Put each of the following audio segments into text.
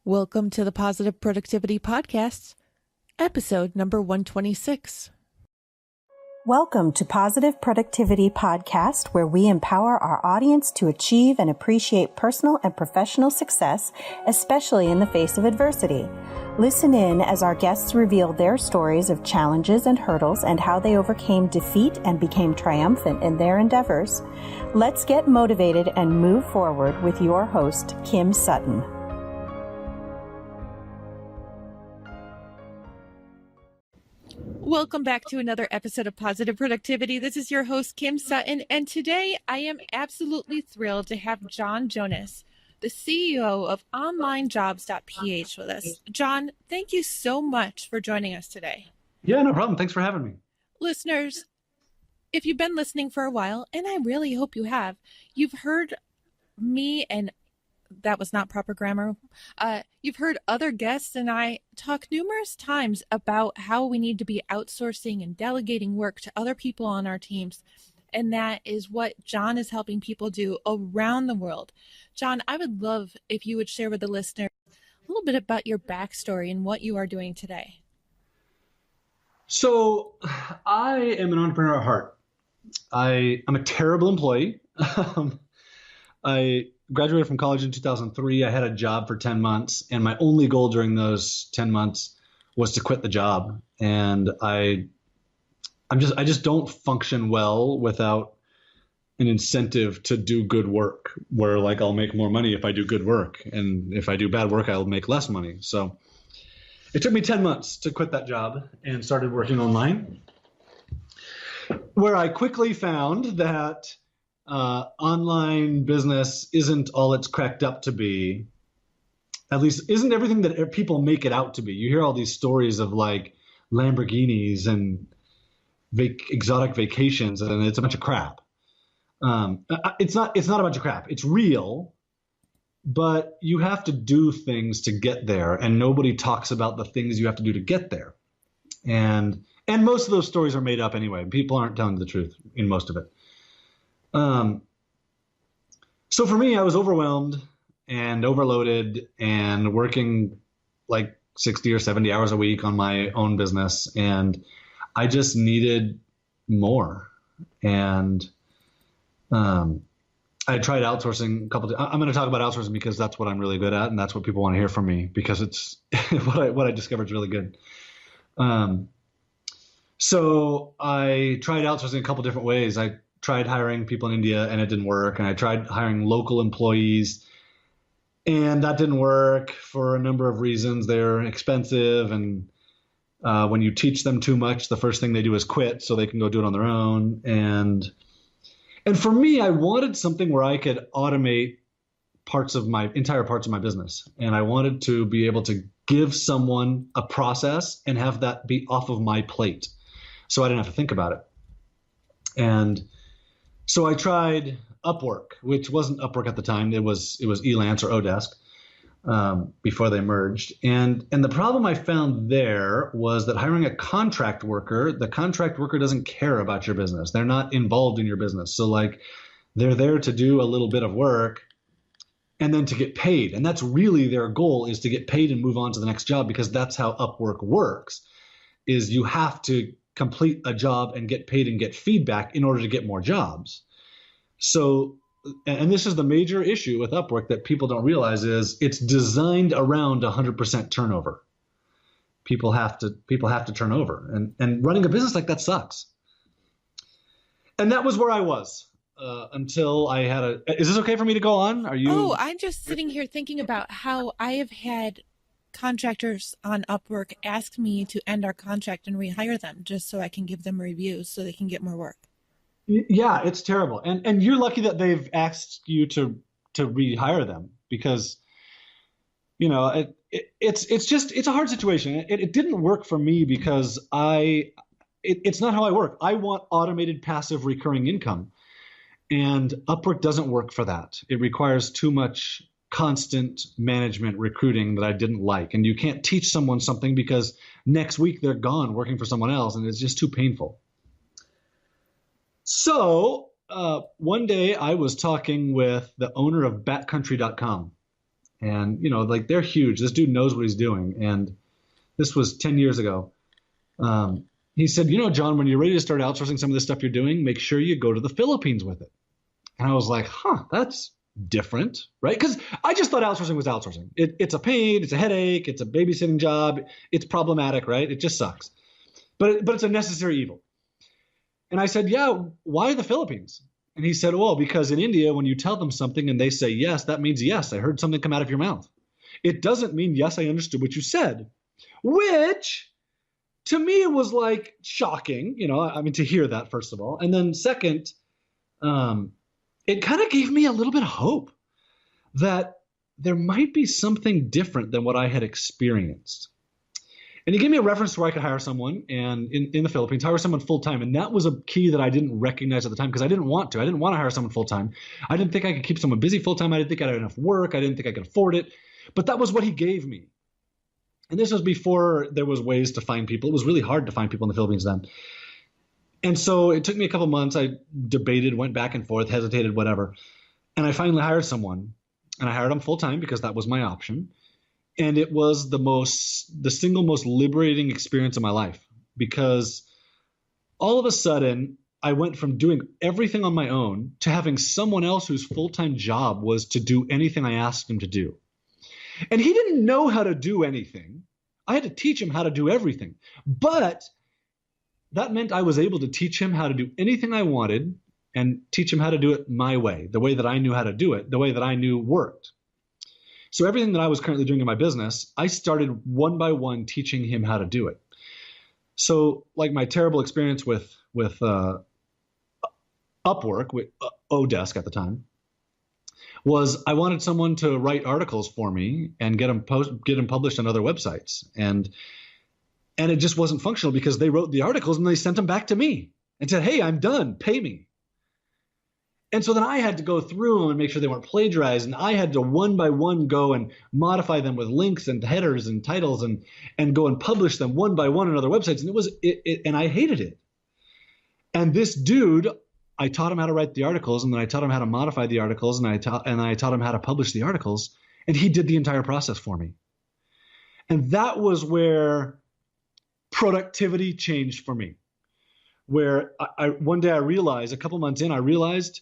Welcome to the Positive Productivity Podcast, episode number 126. Welcome to Positive Productivity Podcast, where we empower our audience to achieve and appreciate personal and professional success, especially in the face of adversity. Listen in as our guests reveal their stories of challenges and hurdles and how they overcame defeat and became triumphant in their endeavors. Let's get motivated and move forward with your host, Kim Sutton. Welcome back to another episode of Positive Productivity. This is your host, Kim Sutton, and today I am absolutely thrilled to have Jonas, the CEO of OnlineJobs.ph with us. John, thank you so much for joining us today. Yeah, no problem. Thanks for having me. Listeners, if you've been listening for a while, and I really hope you have, you've heard me and that was not proper grammar. You've heard other guests and I talk numerous times about how we need to be outsourcing and delegating work to other people on our teams. And that is what John is helping people do around the world. John, I would love if you would share with the listener a little bit about your backstory and what you are doing today. So I am an entrepreneur at heart. I'm a terrible employee. I graduated from college in 2003. I had a job for 10 months, and my only goal during those 10 months was to quit the job. And I just don't function well without an incentive to do good work, where like I'll make more money if I do good work, and if I do bad work, I'll make less money. So it took me 10 months to quit that job and started working online, where I quickly found that online business isn't all it's cracked up to be. At least isn't everything that people make it out to be. You hear all these stories of like Lamborghinis and exotic vacations, and it's a bunch of crap. It's not a bunch of crap. It's real, but you have to do things to get there, and nobody talks about the things you have to do to get there. And most of those stories are made up anyway. People aren't telling the truth in most of it. So for me, I was overwhelmed and overloaded and working like 60 or 70 hours a week on my own business. And I just needed more. And, I tried outsourcing a couple of I'm going to talk about outsourcing because that's what I'm really good at. And that's what people want to hear from me, because it's what I discovered is really good. So I tried outsourcing a couple different ways. I tried hiring people in India and it didn't work. And I tried hiring local employees and that didn't work for a number of reasons. They're expensive. And when you teach them too much, the first thing they do is quit so they can go do it on their own. And for me, I wanted something where I could automate entire parts of my business. And I wanted to be able to give someone a process and have that be off of my plate, so I didn't have to think about it. And so I tried Upwork, which wasn't Upwork at the time. It was Elance or Odesk before they merged. And the problem I found there was that hiring a contract worker, the contract worker doesn't care about your business. They're not involved in your business. So like they're there to do a little bit of work and then to get paid. And that's really their goal, is to get paid and move on to the next job, because that's how Upwork works, is you have to complete a job and get paid and get feedback in order to get more jobs. So, and this is the major issue with Upwork that people don't realize, is it's designed around 100% turnover. People have to turn over, and running a business like that sucks. And that was where I was until I had is this okay for me to go on? Are you? Oh, I'm just sitting here thinking about how I have had contractors on Upwork ask me to end our contract and rehire them just so I can give them reviews so they can get more work. Yeah, it's terrible. And you're lucky that they've asked you to rehire them, because, you know, it's a hard situation. It didn't work for me because it's not how I work. I want automated passive recurring income, and Upwork doesn't work for that. It requires too much constant management recruiting that I didn't like. And you can't teach someone something because next week they're gone working for someone else, and it's just too painful. So one day I was talking with the owner of backcountry.com, And, like they're huge. This dude knows what he's doing. And this was 10 years ago. He said, John, when you're ready to start outsourcing some of this stuff you're doing, make sure you go to the Philippines with it. And I was like, that's different, right? Because I just thought outsourcing was outsourcing. It's a pain, it's a headache, it's a babysitting job, it's problematic, right? It just sucks. But it's a necessary evil. And I said, yeah, why the Philippines? And he said, well, because in India, when you tell them something and they say yes, that means yes, I heard something come out of your mouth. It doesn't mean yes, I understood what you said, which to me was like shocking, to hear that, first of all. And then second, it kind of gave me a little bit of hope that there might be something different than what I had experienced. And he gave me a reference to where I could hire someone and in the Philippines, hire someone full-time. And that was a key that I didn't recognize at the time because I didn't want to. I didn't want to hire someone full-time. I didn't think I could keep someone busy full-time. I didn't think I had enough work. I didn't think I could afford it. But that was what he gave me. And this was before there was ways to find people. It was really hard to find people in the Philippines then. And so it took me a couple months. I debated, went back and forth, hesitated, whatever. And I finally hired someone. And I hired him full-time because that was my option. And it was the single most liberating experience of my life, because all of a sudden I went from doing everything on my own to having someone else whose full-time job was to do anything I asked him to do. And he didn't know how to do anything. I had to teach him how to do everything. But that meant I was able to teach him how to do anything I wanted and teach him how to do it my way, the way that I knew how to do it, the way that I knew worked. So everything that I was currently doing in my business, I started one by one teaching him how to do it. So like my terrible experience with Upwork, with Odesk at the time, was I wanted someone to write articles for me and get them published on other websites. And it just wasn't functional because they wrote the articles and they sent them back to me and said, hey, I'm done, pay me. And so then I had to go through them and make sure they weren't plagiarized. And I had to one by one go and modify them with links and headers and titles and go and publish them one by one on other websites. And and I hated it. And this dude, I taught him how to write the articles, and then I taught him how to modify the articles, and I taught him how to publish the articles, and he did the entire process for me. And that was where productivity changed for me. Where one day I realized, a couple months in, I realized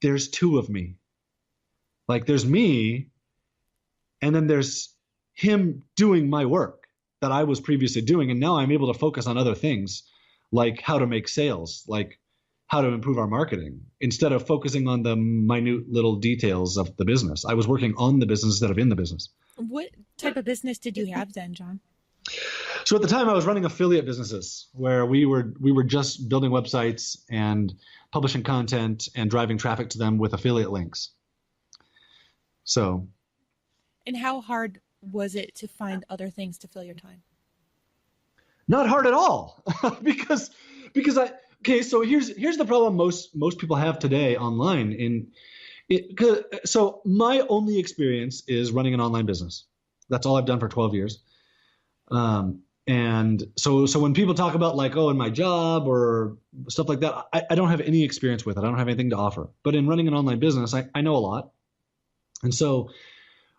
there's two of me. Like there's me, and then there's him doing my work that I was previously doing. And now I'm able to focus on other things, like how to make sales, like how to improve our marketing, instead of focusing on the minute little details of the business. I was working on the business instead of in the business. What type of business did you have then, John? So at the time I was running affiliate businesses where we were just building websites and publishing content and driving traffic to them with affiliate links. So. And how hard was it to find other things to fill your time? Not hard at all, because so here's the problem most people have today online. So my only experience is running an online business. That's all I've done for 12 years. And so when people talk about like, in my job or stuff like that, I don't have any experience with it. I don't have anything to offer. But in running an online business, I know a lot. And so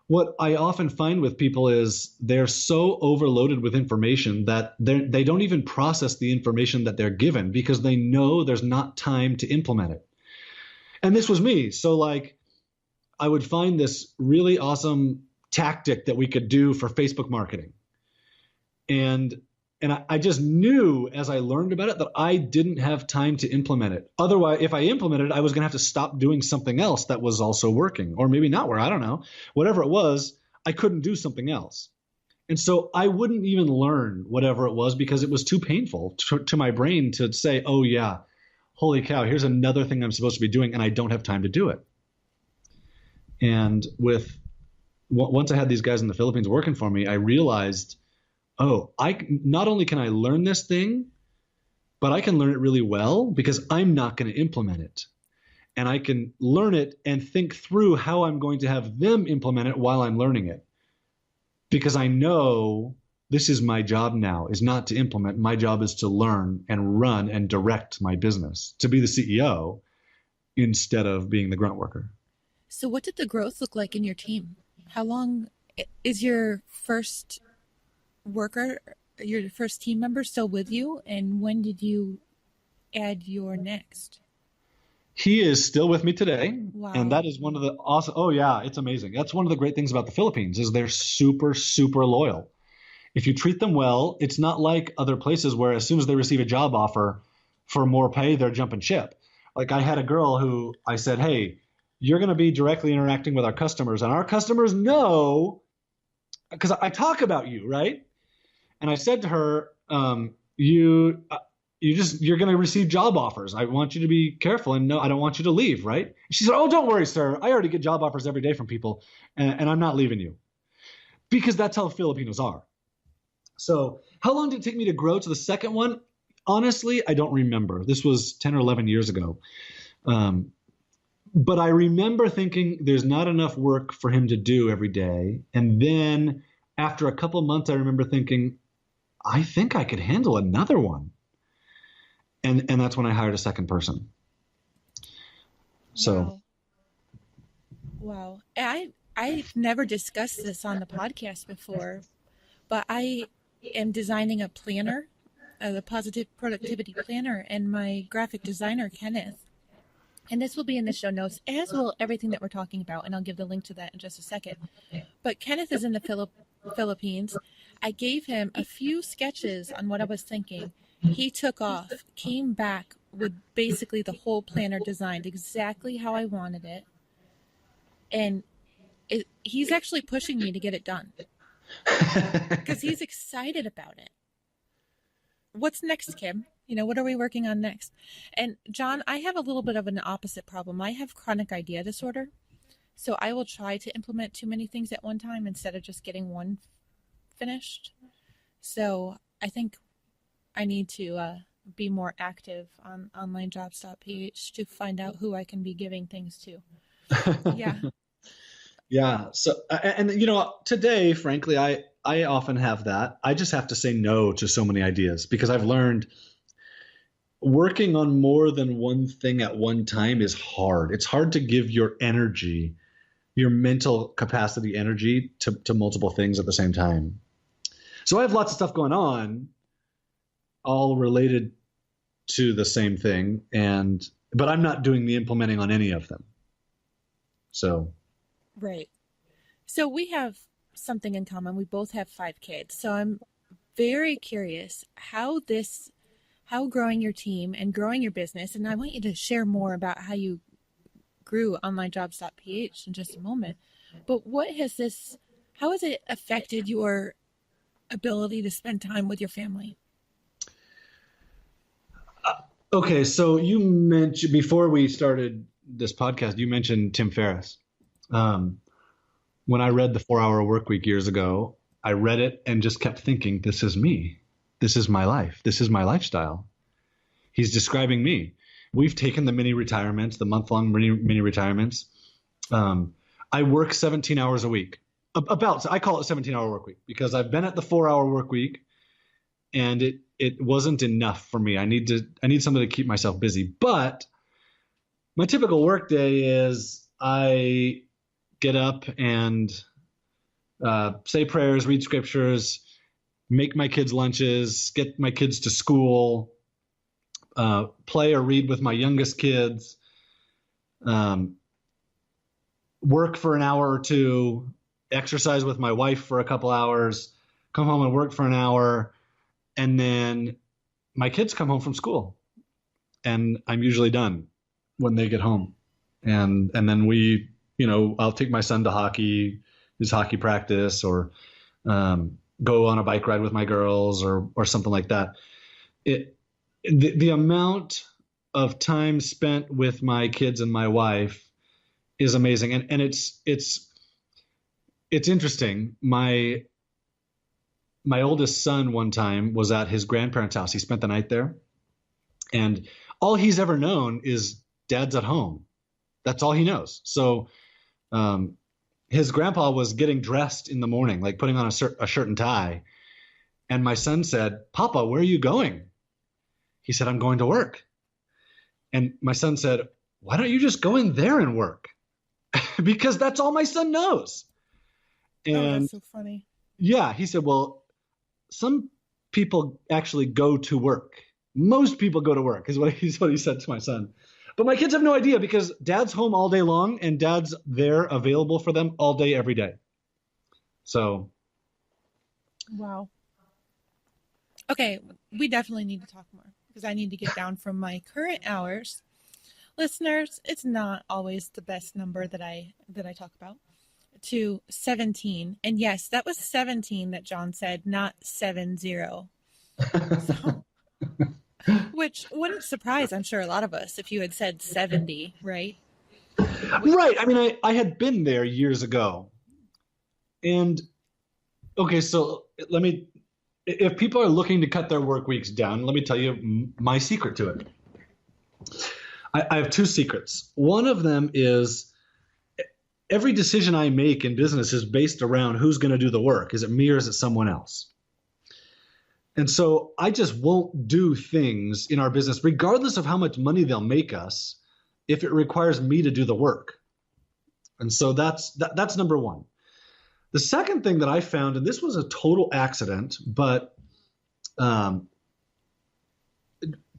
what I often find with people is they're so overloaded with information that they don't even process the information that they're given because they know there's not time to implement it. And this was me. So like I would find this really awesome tactic that we could do for Facebook marketing. And I just knew as I learned about it that I didn't have time to implement it. Otherwise, if I implemented it, I was going to have to stop doing something else that was also working, or maybe not I don't know. Whatever it was, I couldn't do something else. And so I wouldn't even learn whatever it was because it was too painful to my brain to say, oh yeah, holy cow, here's another thing I'm supposed to be doing and I don't have time to do it. And once I had these guys in the Philippines working for me, I realized, not only can I learn this thing, but I can learn it really well because I'm not going to implement it. And I can learn it and think through how I'm going to have them implement it while I'm learning it. Because I know this is my job now, is not to implement. My job is to learn and run and direct my business, to be the CEO instead of being the grunt worker. So what did the growth look like in your team? How long is your first worker, your first team member still with you? And when did you add your next? He is still with me today. And Wow. that is one of the awesome, oh yeah, it's amazing. That's one of the great things about the Philippines is they're super, super loyal. If you treat them well, it's not like other places where as soon as they receive a job offer for more pay, they're jumping ship. Like I had a girl who I said, hey, you're going to be directly interacting with our customers, and our customers know because I talk about you, right? And I said to her, you're going to receive job offers. I want you to be careful, and no, I don't want you to leave, right? She said, oh, don't worry, sir. I already get job offers every day from people, and I'm not leaving you because that's how Filipinos are. So how long did it take me to grow to the second one? Honestly, I don't remember. This was 10 or 11 years ago. But I remember thinking there's not enough work for him to do every day. And then after a couple months, I remember thinking, I think I could handle another one. And that's when I hired a second person. So, Wow. Wow. I've never discussed this on the podcast before, but I am designing a planner, the positive productivity planner, and my graphic designer, Kenneth. And this will be in the show notes, as will everything that we're talking about, and I'll give the link to that in just a second. But Kenneth is in the Philippines. I gave him a few sketches on what I was thinking. He took off, came back with basically the whole planner designed exactly how I wanted it. And he's actually pushing me to get it done because he's excited about it. What's next, Kim? What are we working on next? And John, I have a little bit of an opposite problem. I have chronic idea disorder. So I will try to implement too many things at one time instead of just getting one finished. So I think I need to be more active on OnlineJobs.ph to find out who I can be giving things to. Yeah. yeah. So, and today, frankly, I often have that. I just have to say no to so many ideas because I've learned working on more than one thing at one time is hard. It's hard to give your energy, your mental capacity energy to multiple things at the same time. So I have lots of stuff going on, all related to the same thing, but I'm not doing the implementing on any of them. So. Right. So we have something in common. We both have 5 kids. So I'm very curious how growing your team and growing your business, and I want you to share more about how you grew OnlineJobs.ph in just a moment. But how has it affected your ability to spend time with your family? Okay, so you mentioned, before we started this podcast, you mentioned Tim Ferriss. When I read The 4-Hour Workweek years ago, I read it and just kept thinking, this is me. This is my life. This is my lifestyle. He's describing me. We've taken the mini retirements, the month-long mini retirements. I work 17 hours a week. I call it 17-hour work week because I've been at the 4-hour work week and it wasn't enough for me. I need something to keep myself busy. But my typical work day is I get up and say prayers, read scriptures, make my kids lunches, get my kids to school, play or read with my youngest kids, work for an hour or two, exercise with my wife for a couple hours, come home and work for an hour, and then my kids come home from school, and I'm usually done when they get home, and then I'll take my son to his hockey practice, or go on a bike ride with my girls, or something like that. The amount of time spent with my kids and my wife is amazing, and it's interesting. My oldest son one time was at his grandparents' house. He spent the night there, and all he's ever known is dad's at home. That's all he knows. So his grandpa was getting dressed in the morning, like putting on a shirt and tie. And my son said, "Papa, where are you going?" He said, "I'm going to work." And my son said, "Why don't you just go in there and work?" Because that's all my son knows. Oh, that's And so funny. yeah, he said, well, some people actually go to work. Most people go to work, is what he said to my son. But my kids have no idea because dad's home all day long and dad's there available for them all day, every day. So, Wow. Okay, we definitely need to talk more because I need to get down from my current hours. Listeners, it's not always the best number that I talk about. To 17. And yes, that was 17 that John said, not 70. So, which wouldn't surprise, I'm sure, a lot of us if you had said 70, right? right. I mean, I had been there years ago. And okay, so if people are looking to cut their work weeks down, let me tell you my secret to it. I have two secrets. One of them is every decision I make in business is based around who's going to do the work. Is it me or is it someone else? And so I just won't do things in our business, regardless of how much money they'll make us, if it requires me to do the work. And so that's number one. The second thing that I found, and this was a total accident, but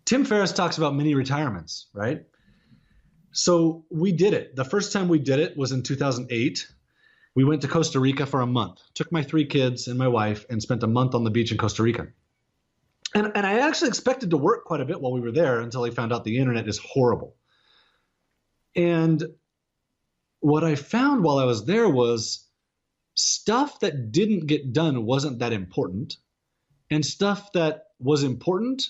Tim Ferriss talks about mini retirements, right? So we did it. The first time we did it was in 2008. We went to Costa Rica for a month, took my 3 kids and my wife and spent a month on the beach in Costa Rica. And I actually expected to work quite a bit while we were there until I found out the internet is horrible. And what I found while I was there was stuff that didn't get done wasn't that important. And stuff that was important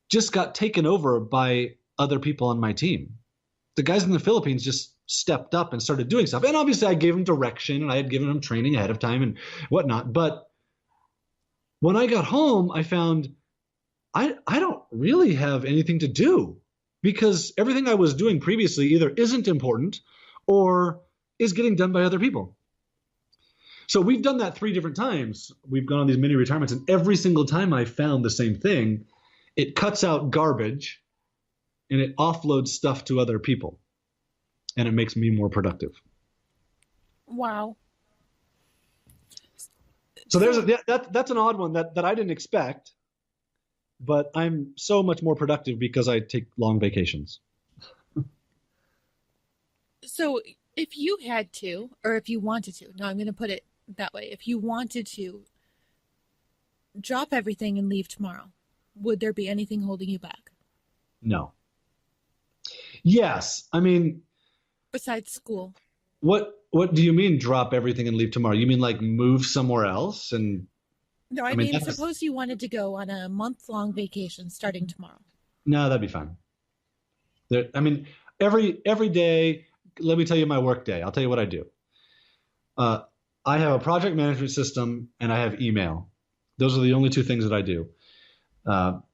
just got taken over by other people on my team. The guys in the Philippines just stepped up and started doing stuff. And obviously I gave them direction and I had given them training ahead of time and whatnot. But when I got home, I found I don't really have anything to do because everything I was doing previously either isn't important or is getting done by other people. So we've done that 3 different times. We've gone on these mini retirements, and every single time I found the same thing. It cuts out garbage and it offloads stuff to other people, and it makes me more productive. Wow. So that's an odd one that I didn't expect, but I'm so much more productive because I take long vacations. So if you had to, or if you wanted to, no, I'm going to put it that way. If you wanted to drop everything and leave tomorrow, would there be anything holding you back? No. Yes. I mean, Besides school? what do you mean drop everything and leave tomorrow? You mean like move somewhere else? And No, I I mean, mean, that's, suppose you wanted to go on a month-long vacation starting tomorrow. no, that'd be fine. I mean, every day, let me tell you my work day. I'll tell you what I do. I have a project management system and I have email. Those are the only 2 things that I do.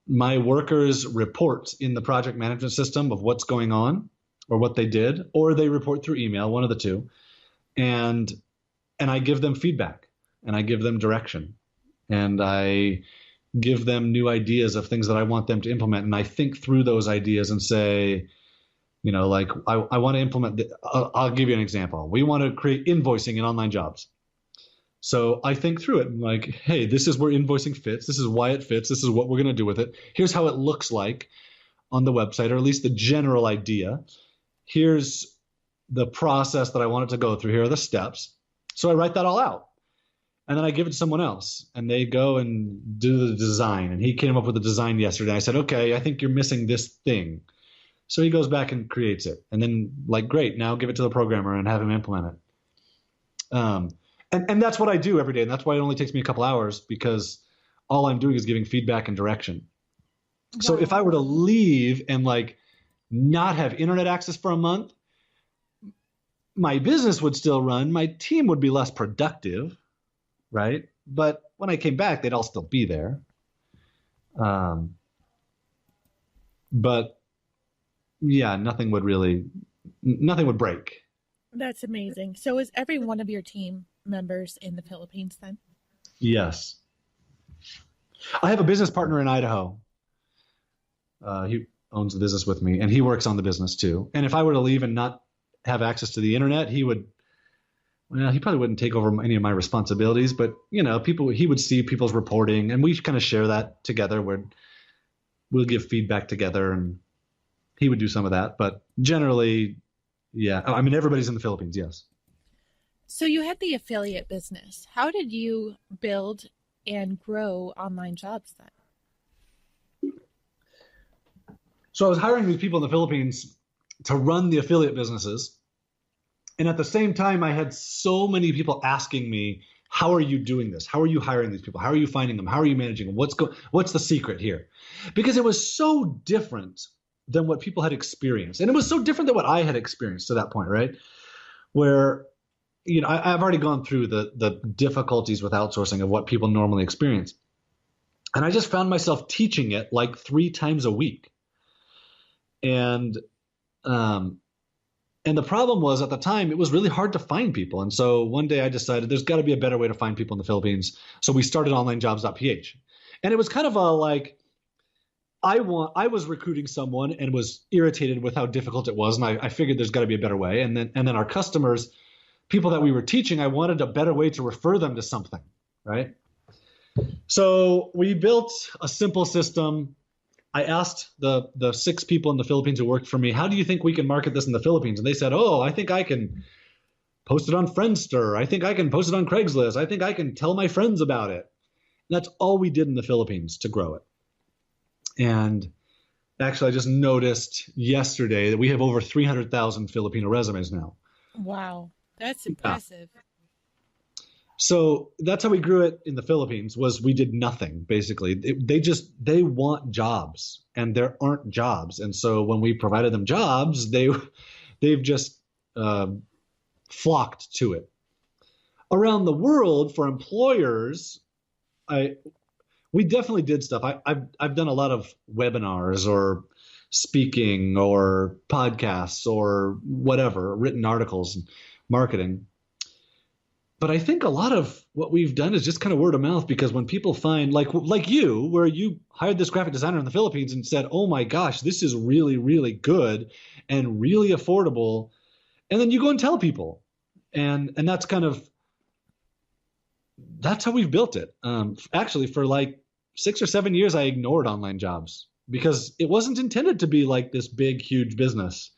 My workers report in the project management system of what's going on or what they did, or they report through email, one of the 2. And I give them feedback and I give them direction and I give them new ideas of things that I want them to implement. And I think through those ideas and say, like I want to implement, I'll give you an example. We want to create invoicing in online jobs. So I think through it and like, hey, this is where invoicing fits. This is why it fits. This is what we're going to do with it. Here's how it looks like on the website, or at least the general idea. Here's the process that I want it to go through. Here are the steps. So I write that all out. And then I give it to someone else and they go and do the design. And he came up with a design yesterday. I said, okay, I think you're missing this thing. So he goes back and creates it. And then like, great, now give it to the programmer and have him implement it. And that's what I do every day. And that's why it only takes me a couple hours, because all I'm doing is giving feedback and direction. Wow. So if I were to leave and like not have internet access for a month, my business would still run. My team would be less productive, right? But when I came back, they'd all still be there. But yeah, nothing would break. That's amazing. So is every one of your team members in the Philippines then? Yes. I have a business partner in Idaho. He owns the business with me and he works on the business too. And if I were to leave and not have access to the internet, he would well, he probably wouldn't take over any of my responsibilities, but he would see people's reporting, and we kind of share that together. Where we'll give feedback together, and he would do some of that. But generally, yeah, I mean, everybody's in the Philippines. Yes. So you had the affiliate business. How did you build and grow online jobs then? So I was hiring these people in the Philippines to run the affiliate businesses. And at the same time, I had so many people asking me, how are you doing this? How are you hiring these people? How are you finding them? How are you managing them? What's the secret here? Because it was so different than what people had experienced. And it was so different than what I had experienced to that point, right? Where, I've already gone through the difficulties with outsourcing of what people normally experience. And I just found myself teaching it like 3 times a week. And the problem was, at the time, it was really hard to find people. And so one day I decided there's got to be a better way to find people in the Philippines. So we started OnlineJobs.ph. And it was kind of I was recruiting someone and was irritated with how difficult it was. And I figured there's got to be a better way. And then our customers, people that we were teaching, I wanted a better way to refer them to something, right? So we built a simple system. I asked the 6 people in the Philippines who worked for me, how do you think we can market this in the Philippines? And they said, oh, I think I can post it on Friendster. I think I can post it on Craigslist. I think I can tell my friends about it. And that's all we did in the Philippines to grow it. And actually, I just noticed yesterday that we have over 300,000 Filipino resumes now. Wow, that's impressive. Yeah. So that's how we grew it in the Philippines. Was we did nothing basically. They want jobs, and there aren't jobs, and so when we provided them jobs, they've just flocked to it. Around the world for employers, we definitely did stuff. I've done a lot of webinars or speaking or podcasts or whatever, written articles, and marketing. But I think a lot of what we've done is just kind of word of mouth, because when people find, like you, where you hired this graphic designer in the Philippines and said, oh my gosh, this is really, really good and really affordable. And then you go and tell people. And that's how we've built it. Actually, for like 6 or 7 years, I ignored online jobs because it wasn't intended to be like this big, huge business.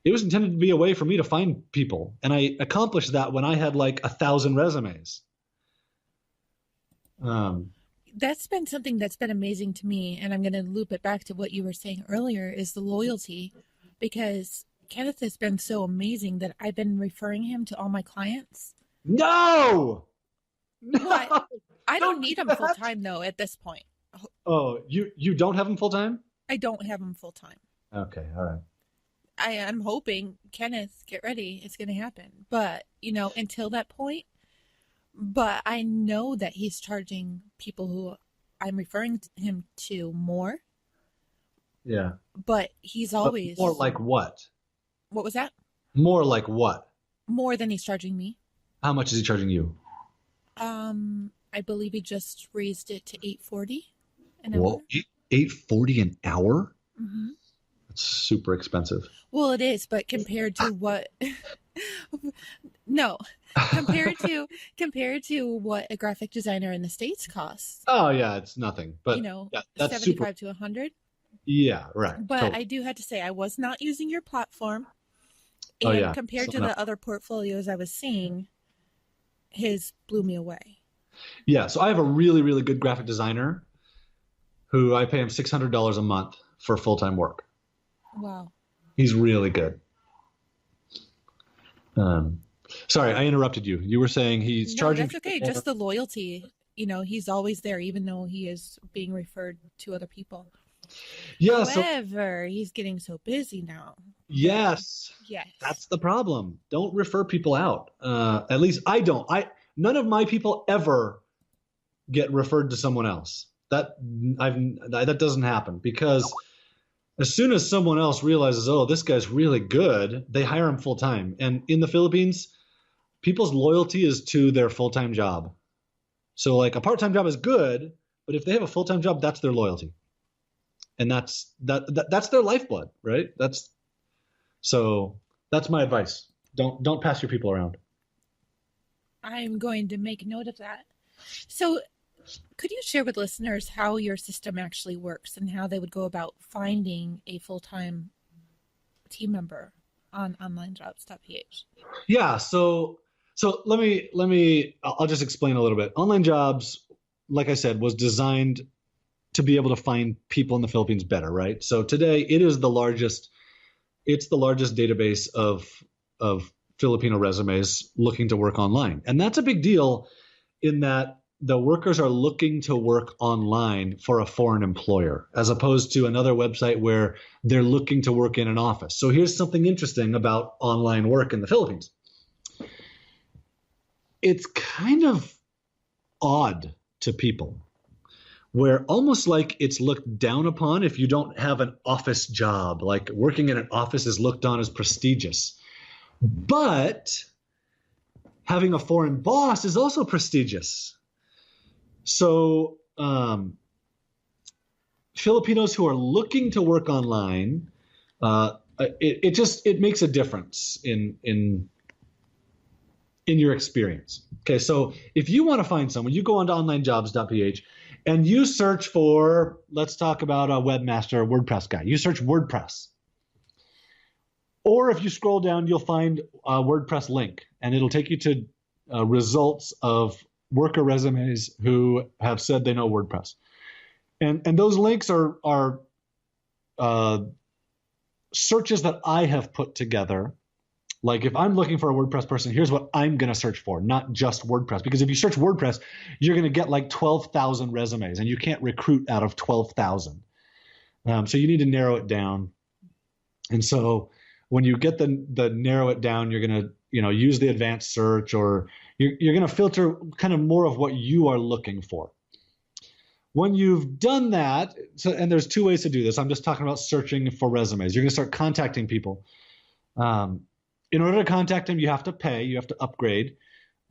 It was intended to be a way for me to find people. And I accomplished that when I had like 1,000 resumes. That's been something that's been amazing to me. And I'm going to loop it back to what you were saying earlier, is the loyalty, because Kenneth has been so amazing that I've been referring him to all my clients. No! What? I don't need him full time though at this point. Oh, you don't have him full time? I don't have him full time. Okay, all right. I am hoping, Kenneth, get ready, it's going to happen. But, until that point, but I know that he's charging people who I'm referring him to more. Yeah. But he's always... More like what? What was that? More like what? More than he's charging me. How much is he charging you? I believe he just raised it to $8.40 an hour. Whoa, $8.40 an hour? Mm-hmm. Super expensive. Well, it is, but compared to what no, compared to what a graphic designer in the States costs. Oh yeah, it's nothing. But yeah, that's 75 to 100. Yeah, right. But totally. I do have to say, I was not using your platform, and compared to the other portfolios I was seeing, his blew me away. Yeah, so I have a really, really good graphic designer who I pay him $600 a month for full-time work. Wow. He's really good. Sorry, I interrupted you. You were saying he's charging. That's okay. Just the loyalty. He's always there, even though he is being referred to other people. Yeah. However, he's getting so busy now. Yes. Yes. That's the problem. Don't refer people out. At least I don't. None of my people ever get referred to someone else. That doesn't happen, because as soon as someone else realizes, oh, this guy's really good, they hire him full time. And in the Philippines, people's loyalty is to their full-time job. So like a part-time job is good, but if they have a full-time job, that's their loyalty. And that's their lifeblood, right? That's my advice. Don't pass your people around. I'm going to make note of that. So, could you share with listeners how your system actually works and how they would go about finding a full-time team member on OnlineJobs.ph? Yeah. So I'll just explain a little bit. Online Jobs, like I said, was designed to be able to find people in the Philippines better, right? So today it's the largest database of Filipino resumes looking to work online. And that's a big deal in that the workers are looking to work online for a foreign employer, as opposed to another website where they're looking to work in an office. So here's something interesting about online work in the Philippines. It's kind of odd to people, where almost like it's looked down upon if you don't have an office job. Like working in an office is looked on as prestigious. But having a foreign boss is also prestigious. So Filipinos who are looking to work online, it makes a difference in your experience. Okay, so if you want to find someone, you go onto OnlineJobs.ph and you search for, let's talk about a webmaster, WordPress guy. You search WordPress. Or if you scroll down, you'll find a WordPress link, and it'll take you to results of worker resumes who have said they know WordPress. And those links are searches that I have put together. Like if I'm looking for a WordPress person, here's what I'm going to search for, not just WordPress. Because if you search WordPress, you're going to get like 12,000 resumes, and you can't recruit out of 12,000. So you need to narrow it down. And so when you get the narrow it down, you're going to use the advanced search, or you're going to filter kind of more of what you are looking for. When you've done that, and there's two ways to do this. I'm just talking about searching for resumes. You're going to start contacting people. In order to contact them, you have to pay. You have to upgrade.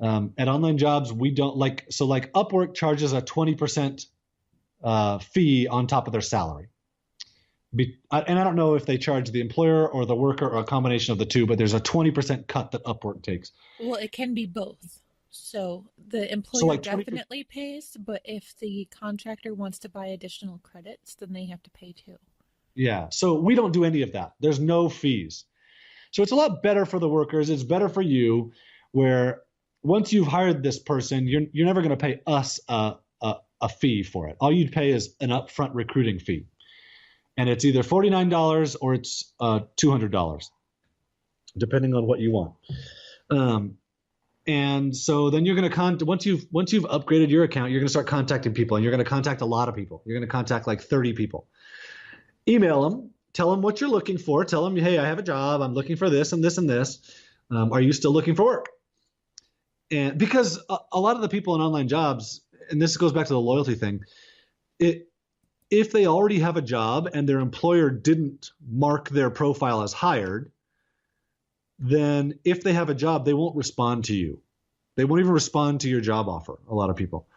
At Online Jobs, we don't like Upwork charges a 20% fee on top of their salary. And I don't know if they charge the employer or the worker or a combination of the two, but there's a 20% cut that Upwork takes. Well, it can be both. So the employer definitely pays, but if the contractor wants to buy additional credits, then they have to pay too. Yeah. So we don't do any of that. There's no fees. So it's a lot better for the workers. It's better for you, where once you've hired this person, you're never going to pay us a fee for it. All you'd pay is an upfront recruiting fee. And it's either $49 or it's $200, depending on what you want. And so then you're going to once you've upgraded your account, you're going to start contacting people, and you're going to contact a lot of people. You're going to contact like 30 people. Email them, tell them what you're looking for. Tell them, hey, I have a job. I'm looking for this and this and this. Are you still looking for work? And because a lot of the people in Online Jobs, and this goes back to the loyalty thing, if they already have a job and their employer didn't mark their profile as hired, then if they have a job, they won't respond to you. They won't even respond to your job offer, a lot of people,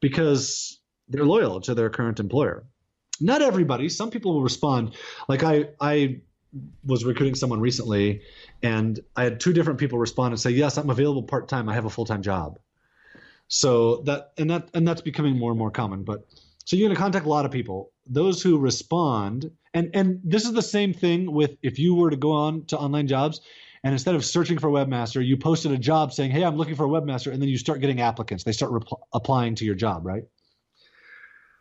because they're loyal to their current employer. Not everybody. Some people will respond. Like I was recruiting someone recently, and I had two different people respond and say, yes, I'm available part-time. I have a full-time job. So that's becoming more and more common. But so you're going to contact a lot of people. Those who respond, and this is the same thing with if you were to go on to Online Jobs, and instead of searching for a webmaster, you posted a job saying, hey, I'm looking for a webmaster, and then you start getting applicants. They start applying to your job, right?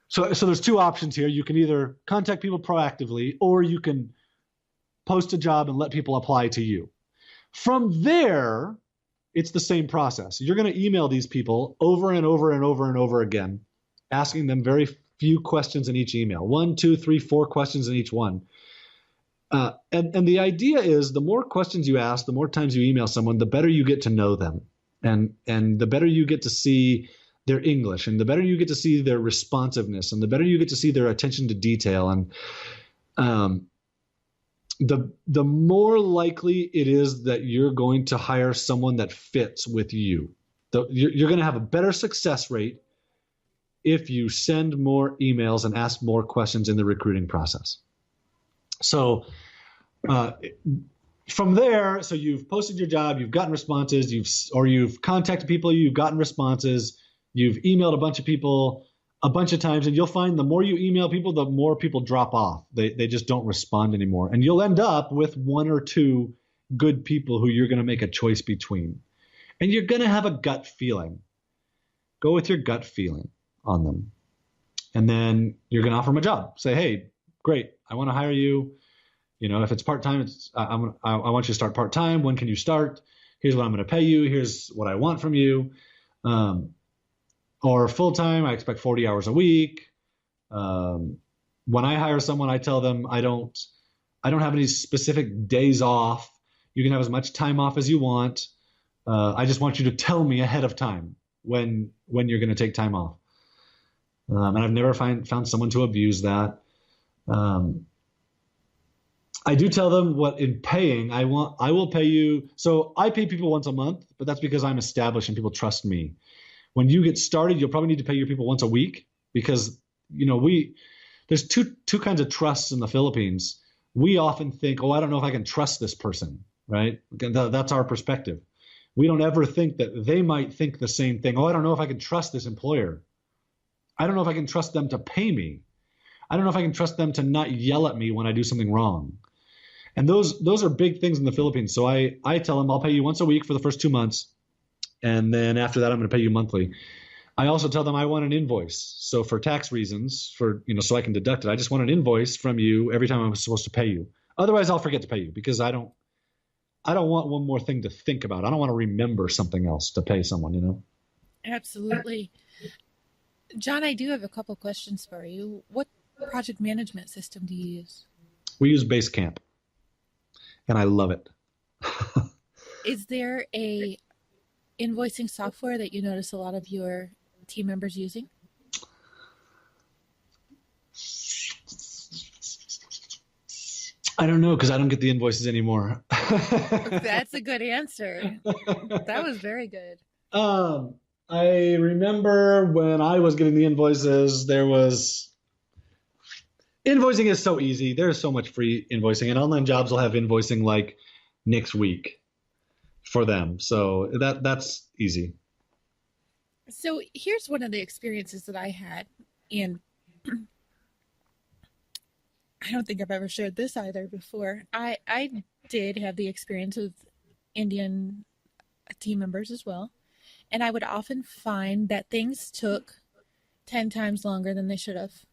So there's two options here. You can either contact people proactively, or you can post a job and let people apply to you. From there, it's the same process. You're going to email these people over and over and over and over again, asking them very few questions in each email. 1, 2, 3, 4 questions in each one. And the idea is the more questions you ask, the more times you email someone, the better you get to know them. And the better you get to see their English, and the better you get to see their responsiveness, and the better you get to see their attention to detail. And the more likely it is that you're going to hire someone that fits with you. You're going to have a better success rate if you send more emails and ask more questions in the recruiting process. So from there, so you've posted your job, you've gotten responses, you've contacted people, you've gotten responses, you've emailed a bunch of people a bunch of times, and you'll find the more you email people, the more people drop off. They just don't respond anymore. And you'll end up with one or two good people who you're going to make a choice between. And you're going to have a gut feeling. Go with your gut feeling on them. And then you're going to offer them a job. Say, hey, great, I want to hire you. You know, if it's part-time, I want you to start part-time. When can you start? Here's what I'm going to pay you. Here's what I want from you. Or full-time, I expect 40 hours a week. When I hire someone, I tell them I don't have any specific days off. You can have as much time off as you want. I just want you to tell me ahead of time when you're going to take time off. And I've never found someone to abuse that. I do tell them what in paying I will pay you. So I pay people once a month, but that's because I'm established and people trust me. When you get started, you'll probably need to pay your people once a week because, you know, there's two kinds of trusts in the Philippines. We often think, oh, I don't know if I can trust this person, right? That's our perspective. We don't ever think that they might think the same thing. Oh, I don't know if I can trust this employer. I don't know if I can trust them to pay me. I don't know if I can trust them to not yell at me when I do something wrong. And those are big things in the Philippines. So I tell them I'll pay you once a week for the first 2 months. And then after that, I'm going to pay you monthly. I also tell them I want an invoice. So for tax reasons, so I can deduct it, I just want an invoice from you every time I'm supposed to pay you. Otherwise, I'll forget to pay you because I don't want one more thing to think about. I don't want to remember something else to pay someone, you know? Absolutely. John, I do have a couple questions for you. What project management system do you use? We use Basecamp, and I love it. Is there a invoicing software that you notice a lot of your team members using? I don't know because I don't get the invoices anymore. That's a good answer. That was very good. I remember when I was getting the invoices, invoicing is so easy. There's so much free invoicing, and Online Jobs will have invoicing like next week for them. So that's easy. So here's one of the experiences that I had, and I don't think I've ever shared this either before. I did have the experience with Indian team members as well. And I would often find that things took 10 times longer than they should have,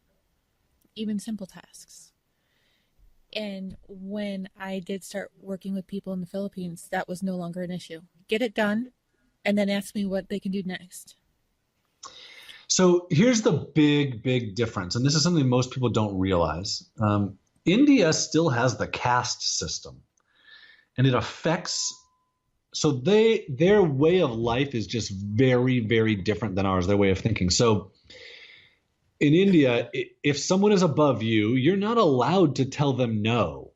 even simple tasks. And when I did start working with people in the Philippines, that was no longer an issue. Get it done, and then ask me what they can do next. So here's the big difference, and this is something most people don't realize. India still has the caste system, and it affects. So their way of life is just very, very different than ours, their way of thinking. So in India, if someone is above you, you're not allowed to tell them no.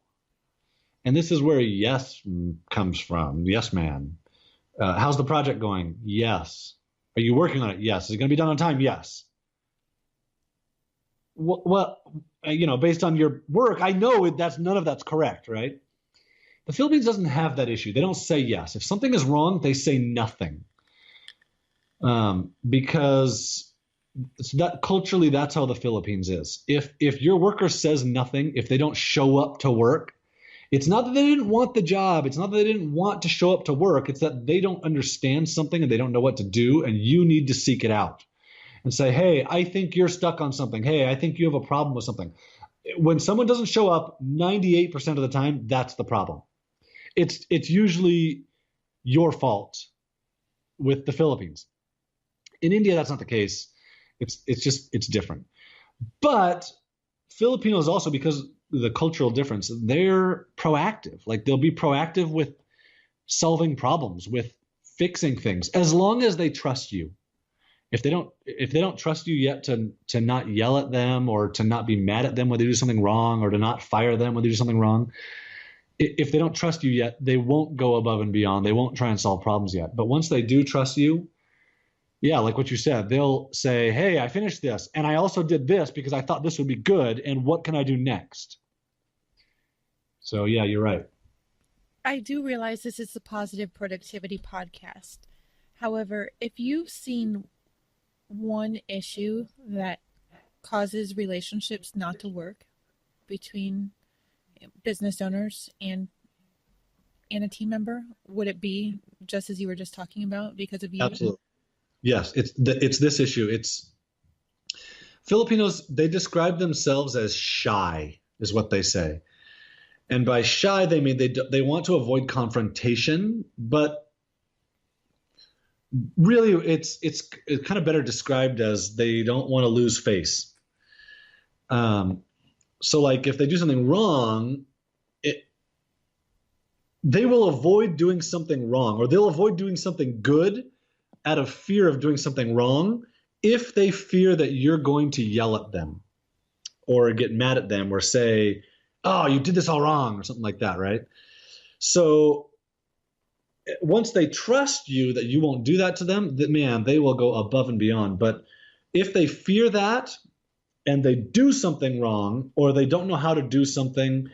And this is where yes comes from. Yes, man. How's the project going? Yes. Are you working on it? Yes. Is it going to be done on time? Yes. Well, based on your work, I know none of that's correct, right? The Philippines doesn't have that issue. They don't say yes. If something is wrong, they say nothing. Because culturally, that's how the Philippines is. If your worker says nothing, if they don't show up to work, it's not that they didn't want the job. It's not that they didn't want to show up to work. It's that they don't understand something and they don't know what to do, and you need to seek it out and say, hey, I think you're stuck on something. Hey, I think you have a problem with something. When someone doesn't show up, 98% of the time, that's the problem. It's usually your fault with the Philippines. In India, that's not the case. It's different. But Filipinos also, because of the cultural difference, they're proactive. Like they'll be proactive with solving problems, with fixing things, as long as they trust you. If they don't trust you yet to not yell at them or to not be mad at them when they do something wrong or to not fire them when they do something wrong, if they don't trust you yet, they won't go above and beyond. They won't try and solve problems yet. But once they do trust you, yeah, like what you said, they'll say, hey, I finished this, and I also did this because I thought this would be good, and what can I do next? So, yeah, you're right. I do realize this is a positive productivity podcast. However, if you've seen one issue that causes relationships not to work between business owners and a team member, would it be just as you were just talking about because of you? Absolutely. Yes, it's this issue. It's Filipinos, they describe themselves as shy, is what they say. And by shy, they mean they want to avoid confrontation, but really it's kind of better described as they don't want to lose face. So like if they do something wrong, they will avoid doing something wrong, or they'll avoid doing something good out of fear of doing something wrong if they fear that you're going to yell at them or get mad at them or say, oh, you did this all wrong or something like that, right? So once they trust you that you won't do that to them, man, they will go above and beyond. But if they fear that and they do something wrong, or they don't know how to do something,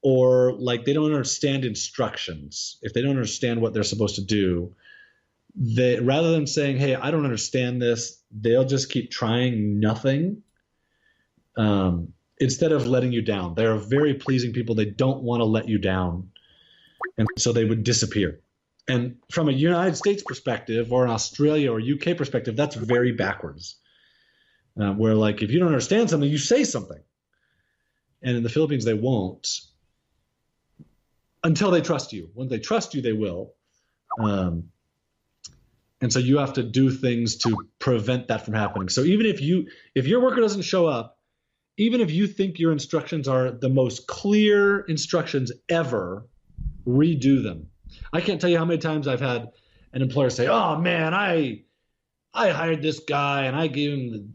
or like they don't understand instructions, if they don't understand what they're supposed to do, they, rather than saying, hey, I don't understand this, they'll just keep trying nothing, instead of letting you down. They're very pleasing people. They don't want to let you down. And so they would disappear. And from a United States perspective, or an Australia or UK perspective, that's very backwards. Where like if you don't understand something, you say something. And in the Philippines, they won't until they trust you. When they trust you, they will. And so you have to do things to prevent that from happening. So even if your worker doesn't show up, even if you think your instructions are the most clear instructions ever, redo them. I can't tell you how many times I've had an employer say, oh man, I hired this guy and I gave him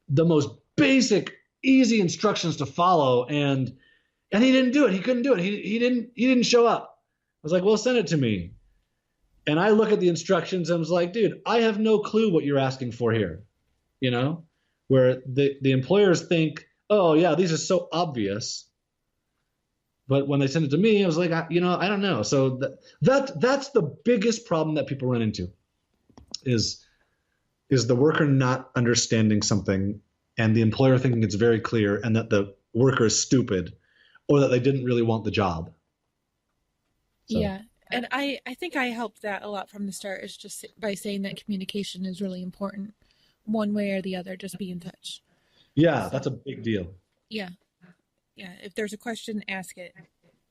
the most basic, easy instructions to follow, and he didn't do it. He couldn't do it. He didn't show up. I was like, well, send it to me. And I look at the instructions and I was like, dude, I have no clue what you're asking for here. You know, where the employers think, oh yeah, these are so obvious. But when they send it to me, I was like, I don't know. So that's the biggest problem that people run into is the worker not understanding something and the employer thinking it's very clear and that the worker is stupid or that they didn't really want the job. So. Yeah. And I think I helped that a lot from the start, is just by saying that communication is really important. One way or the other, just be in touch. Yeah, so, that's a big deal. Yeah. Yeah. If there's a question, ask it.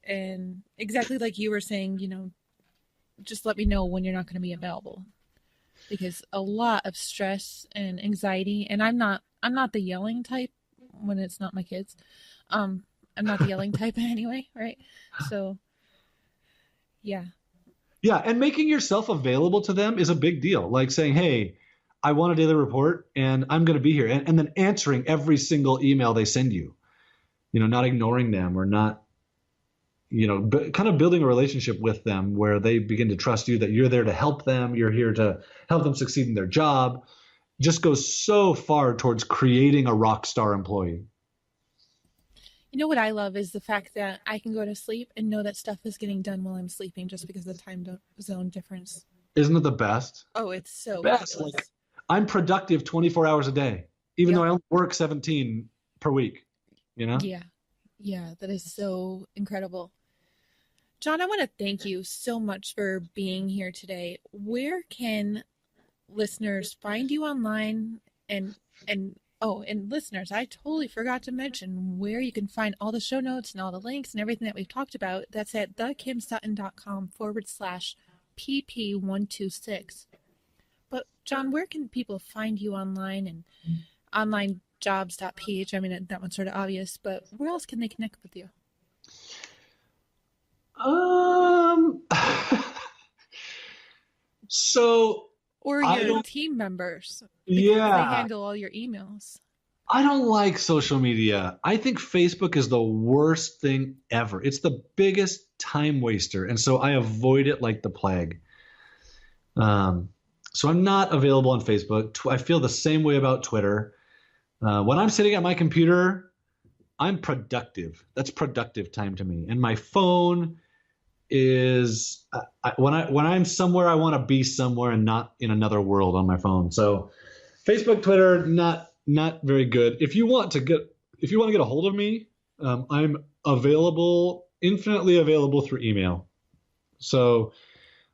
And exactly like you were saying, just let me know when you're not going to be available. Because a lot of stress and anxiety, and I'm not the yelling type when it's not my kids. I'm not the yelling type anyway, right? So yeah. Yeah, and making yourself available to them is a big deal. Like saying, hey, I want a daily report and I'm going to be here. And then answering every single email they send you. Not ignoring them or not, kind of building a relationship with them where they begin to trust you that you're there to help them. You're here to help them succeed in their job. Just goes so far towards creating a rock star employee. You know what I love is the fact that I can go to sleep and know that stuff is getting done while I'm sleeping just because of the time zone difference. Isn't it the best? Oh, it's so best. Like, I'm productive 24 hours a day, even though I only work 17 per week, Yeah. Yeah, that is so incredible. John, I want to thank you so much for being here today. Where can listeners find you online? And listeners, I totally forgot to mention where you can find all the show notes and all the links and everything that we've talked about. That's at thekimsutton.com/pp126. But John, where can people find you online and OnlineJobs.ph? I mean, that one's sort of obvious, but where else can they connect with you? So, or your team members, because they handle all your emails. I don't like social media. I think Facebook is the worst thing ever. It's the biggest time waster, and so I avoid it like the plague. So I'm not available on Facebook. I feel the same way about Twitter. When I'm sitting at my computer, I'm productive. That's productive time to me. And my phone is when I'm somewhere, I want to be somewhere and not in another world on my phone. So Facebook, Twitter, not very good. If you want to get a hold of me, I'm available, infinitely available through email. So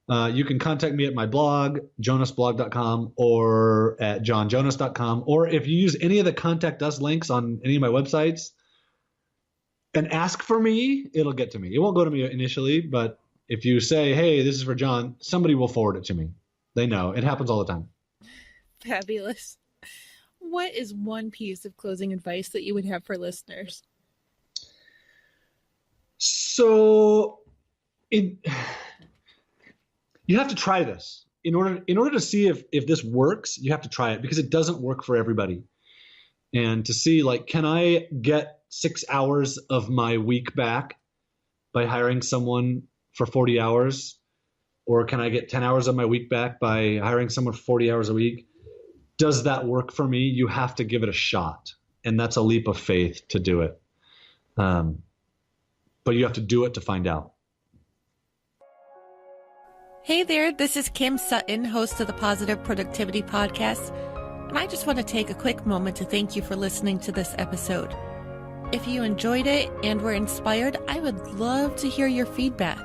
you can contact me at my blog, jonasblog.com, or at johnjonas.com. Or if you use any of the contact us links on any of my websites and ask for me, it'll get to me. It won't go to me initially, but if you say, hey, this is for John, somebody will forward it to me. They know. It happens all the time. Fabulous. What is one piece of closing advice that you would have for listeners? So you have to try this. In order to see if this works, you have to try it, because it doesn't work for everybody. And to see, like, can I get 6 hours of my week back by hiring someone for 40 hours? Or can I get 10 hours of my week back by hiring someone for 40 hours a week? Does that work for me? You have to give it a shot. And that's a leap of faith to do it. But you have to do it to find out. Hey there, this is Kim Sutton, host of the Positive Productivity Podcast, and I just want to take a quick moment to thank you for listening to this episode. If you enjoyed it and were inspired, I would love to hear your feedback.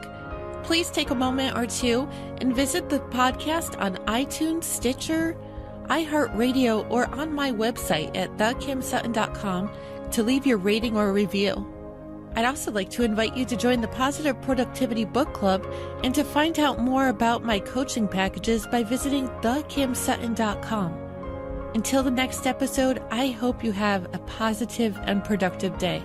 Please take a moment or two and visit the podcast on iTunes, Stitcher, iHeartRadio, or on my website at thekimsutton.com to leave your rating or review. I'd also like to invite you to join the Positive Productivity Book Club and to find out more about my coaching packages by visiting thekimsutton.com. Until the next episode, I hope you have a positive and productive day.